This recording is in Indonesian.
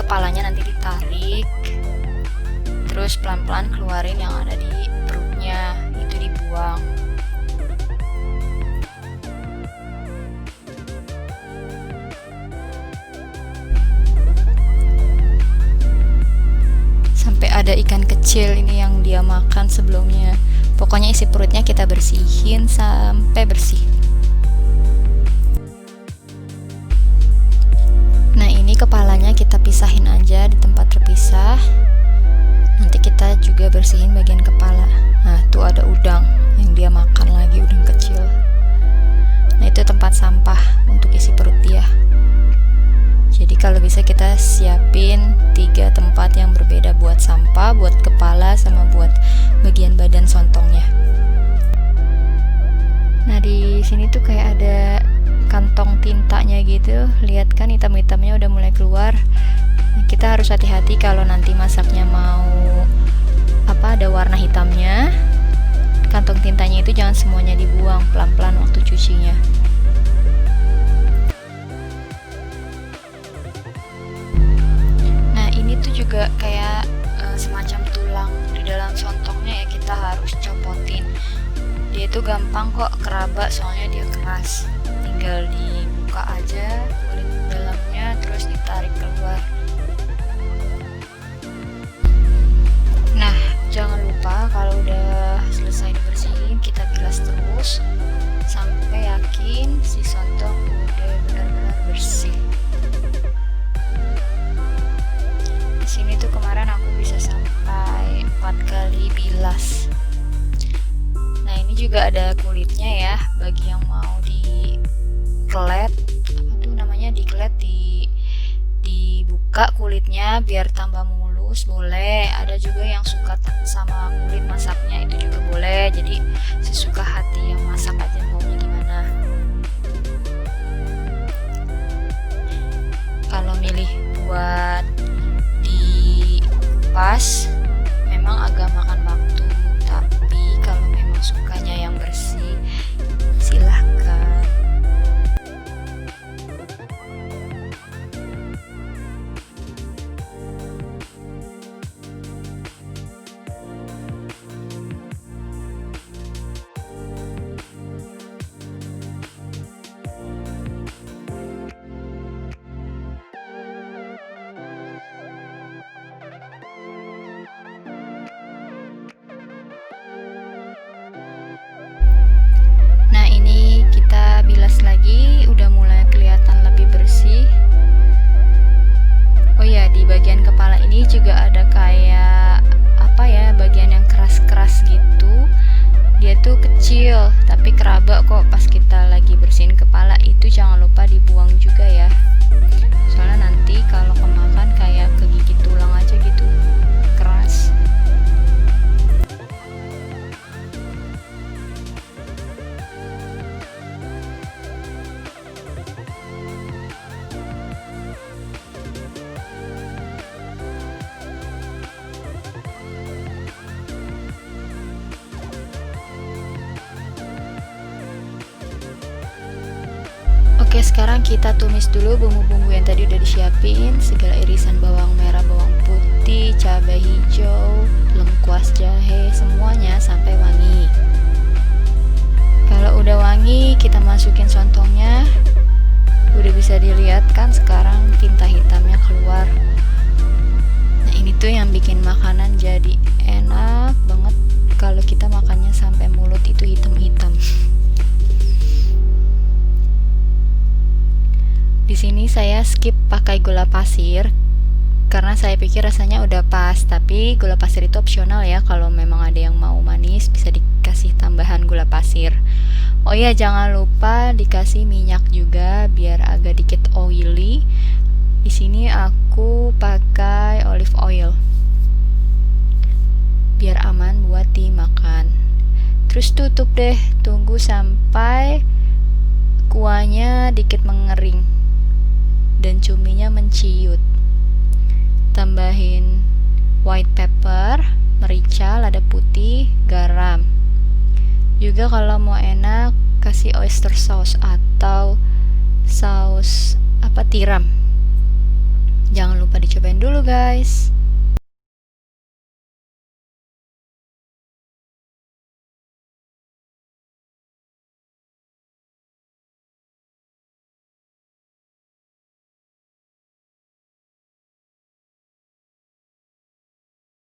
kepalanya nanti ditarik, terus pelan-pelan keluarin yang ada di perutnya, itu dibuang. Sampai ada ikan kecil ini yang dia makan sebelumnya. Pokoknya isi perutnya kita bersihin sampai bersih. Nah, ini kepalanya kita pisahin aja di tempat terpisah. Nanti kita juga bersihin bagian kepala. Nah, tuh ada udang yang dia makan lagi, udang kecil. Nah, itu tempat sampah untuk isi perut dia. Jadi kalau bisa kita siapin 3 tempat yang berbeda buat sampah, buat kepala, sama buat bagian badan sontongnya. Nah, di sini tuh kayak ada kantong tintanya gitu. Lihat kan hitam-hitamnya udah mulai keluar. Nah, kita harus hati-hati kalau nanti masaknya mau ada warna hitamnya. Kantong tintanya itu jangan semuanya dibuang, pelan-pelan waktu cucinya. Nah, ini tuh juga kayak semacam tulang di dalam sontongnya ya, kita harus copotin. Dia itu gampang kok keraba, soalnya dia keras. Tinggal dibuka aja kulit dalamnya, terus ditarik keluar. Nah, jangan lupa kalau udah selesai dibersihin, kita bilas terus sampai yakin si sontong udah benar-benar bersih. Di sini tuh kemarin aku bisa sampai 4 kali bilas. Nah, ini juga ada kulitnya ya, bagi yang mau dikelet, dibuka kulitnya biar tambah mulus, boleh. Ada juga yang suka sama kulit masaknya, itu juga boleh. Jadi sesuka hati yang masak aja maunya gimana. Kalau milih buat dikupas memang agak makan waktu, tapi kalau memang sukanya yang bersih, silahkan. Lagi udah mulai kelihatan lebih bersih. Oh ya, di bagian kepala ini juga ada kayak bagian yang keras-keras gitu. Dia tuh kecil tapi keraba kok pas kita lagi bersihin kepala. Itu jangan lupa dibuang juga ya, soalnya nanti kalau kemakan kayak kegigit tulang aja gitu, keras. Oke, sekarang kita tumis dulu bumbu-bumbu yang tadi udah disiapin. Segala irisan bawang merah, bawang putih, cabai hijau, lengkuas, jahe, semuanya sampai wangi. Kalau udah wangi, kita masukin sontongnya. Udah bisa dilihat kan sekarang tinta hitamnya keluar. Nah, ini tuh yang bikin makanan jadi enak banget kalau kita makannya sampai mulut itu hitam-hitam. Di sini saya skip pakai gula pasir karena saya pikir rasanya udah pas, tapi gula pasir itu opsional ya. Kalau memang ada yang mau manis bisa dikasih tambahan gula pasir. Oh iya, jangan lupa dikasih minyak juga biar agak dikit oily. Di sini aku pakai olive oil biar aman buat dimakan. Terus tutup deh, tunggu sampai kuahnya dikit mengering dan cuminya menciut. Tambahin white pepper, merica, lada putih, garam. Juga kalau mau enak kasih oyster sauce atau saus tiram. Jangan lupa dicoba. cobain dulu guys.